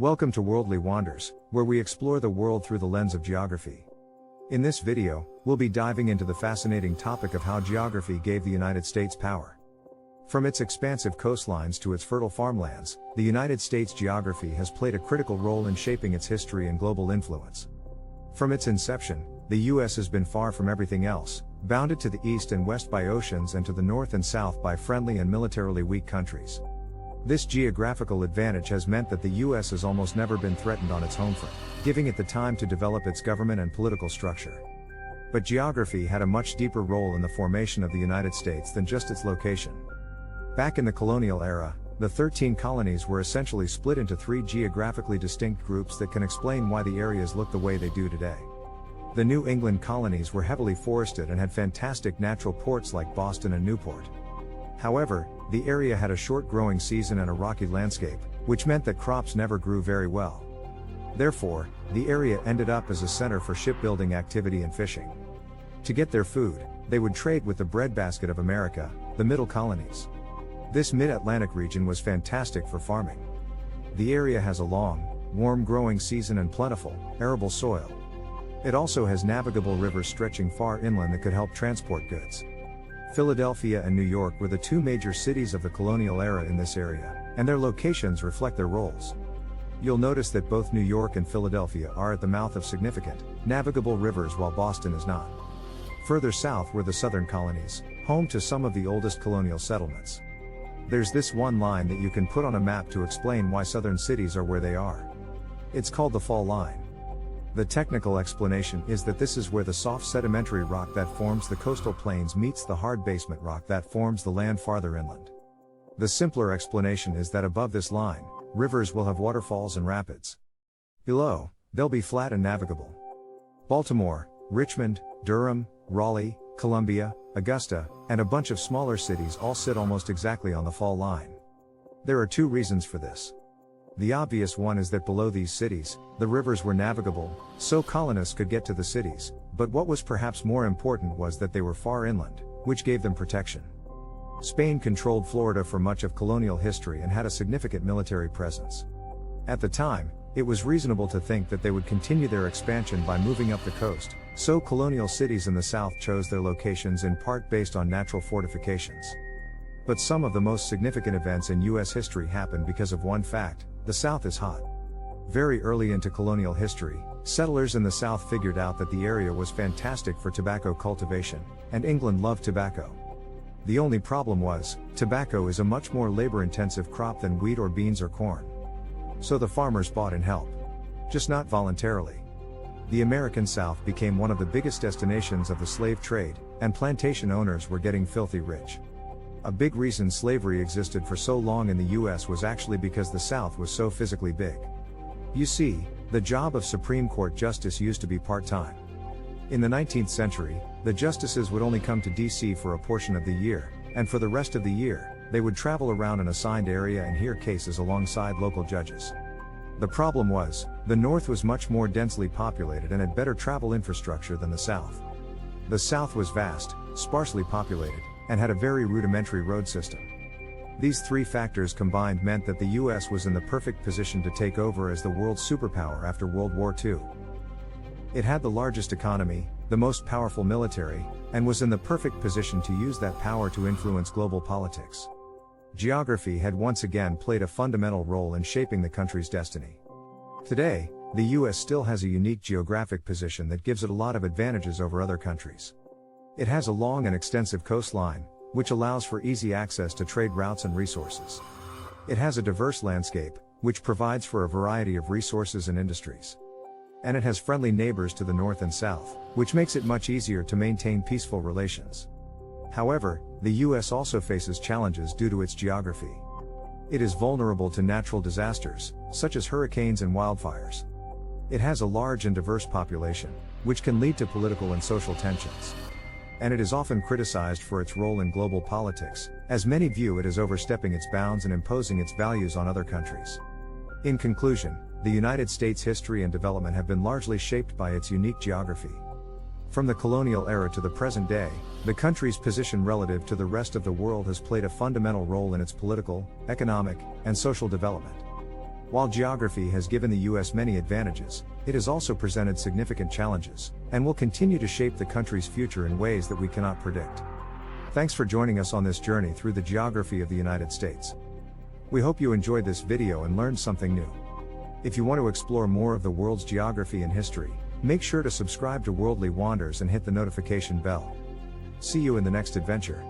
Welcome to Worldly Wonders, where we explore the world through the lens of geography. In this video, we'll be diving into the fascinating topic of how geography gave the United States power. From its expansive coastlines to its fertile farmlands, the United States geography has played a critical role in shaping its history and global influence. From its inception, the U.S. has been far from everything else, bounded to the east and west by oceans and to the north and south by friendly and militarily weak countries. This geographical advantage has meant that the U.S. has almost never been threatened on its home front, giving it the time to develop its government and political structure. But geography had a much deeper role in the formation of the United States than just its location. Back in the colonial era, the 13 colonies were essentially split into three geographically distinct groups that can explain why the areas look the way they do today. The New England colonies were heavily forested and had fantastic natural ports like Boston and Newport. However, the area had a short growing season and a rocky landscape, which meant that crops never grew very well. Therefore, the area ended up as a center for shipbuilding activity and fishing. To get their food, they would trade with the breadbasket of America, the Middle Colonies. This mid-Atlantic region was fantastic for farming. The area has a long, warm growing season and plentiful, arable soil. It also has navigable rivers stretching far inland that could help transport goods. Philadelphia and New York were the two major cities of the colonial era in this area, and their locations reflect their roles. You'll notice that both New York and Philadelphia are at the mouth of significant, navigable rivers while Boston is not. Further south were the southern colonies, home to some of the oldest colonial settlements. There's this one line that you can put on a map to explain why southern cities are where they are. It's called the fall line. The technical explanation is that this is where the soft sedimentary rock that forms the coastal plains meets the hard basement rock that forms the land farther inland. The simpler explanation is that above this line, rivers will have waterfalls and rapids. Below, they'll be flat and navigable. Baltimore, Richmond, Durham, Raleigh, Columbia, Augusta, and a bunch of smaller cities all sit almost exactly on the fall line. There are two reasons for this. The obvious one is that below these cities, the rivers were navigable, so colonists could get to the cities, but what was perhaps more important was that they were far inland, which gave them protection. Spain controlled Florida for much of colonial history and had a significant military presence. At the time, it was reasonable to think that they would continue their expansion by moving up the coast, so colonial cities in the south chose their locations in part based on natural fortifications. But some of the most significant events in U.S. history happened because of one fact: the South is hot. Very early into colonial history, settlers in the South figured out that the area was fantastic for tobacco cultivation, and England loved tobacco. The only problem was, tobacco is a much more labor-intensive crop than wheat or beans or corn. So the farmers bought in help. Just not voluntarily. The American South became one of the biggest destinations of the slave trade, and plantation owners were getting filthy rich. A big reason slavery existed for so long in the U.S. was actually because the South was so physically big. You see, the job of Supreme Court justice used to be part-time. In the 19th century, the justices would only come to D.C. for a portion of the year, and for the rest of the year, they would travel around an assigned area and hear cases alongside local judges. The problem was, the North was much more densely populated and had better travel infrastructure than the South. The South was vast, sparsely populated, and had a very rudimentary road system. These three factors combined meant that the U.S. was in the perfect position to take over as the world's superpower after World War II. It had the largest economy, the most powerful military, and was in the perfect position to use that power to influence global politics. Geography had once again played a fundamental role in shaping the country's destiny. Today, the U.S. still has a unique geographic position that gives it a lot of advantages over other countries. It has a long and extensive coastline, which allows for easy access to trade routes and resources. It has a diverse landscape, which provides for a variety of resources and industries. And it has friendly neighbors to the north and south, which makes it much easier to maintain peaceful relations. However, the U.S. also faces challenges due to its geography. It is vulnerable to natural disasters, such as hurricanes and wildfires. It has a large and diverse population, which can lead to political and social tensions. And it is often criticized for its role in global politics, as many view it as overstepping its bounds and imposing its values on other countries. In conclusion, the United States' history and development have been largely shaped by its unique geography. From the colonial era to the present day, the country's position relative to the rest of the world has played a fundamental role in its political, economic, and social development. While geography has given the US many advantages, it has also presented significant challenges, and will continue to shape the country's future in ways that we cannot predict. Thanks for joining us on this journey through the geography of the United States. We hope you enjoyed this video and learned something new. If you want to explore more of the world's geography and history, make sure to subscribe to Worldly Wonders and hit the notification bell. See you in the next adventure.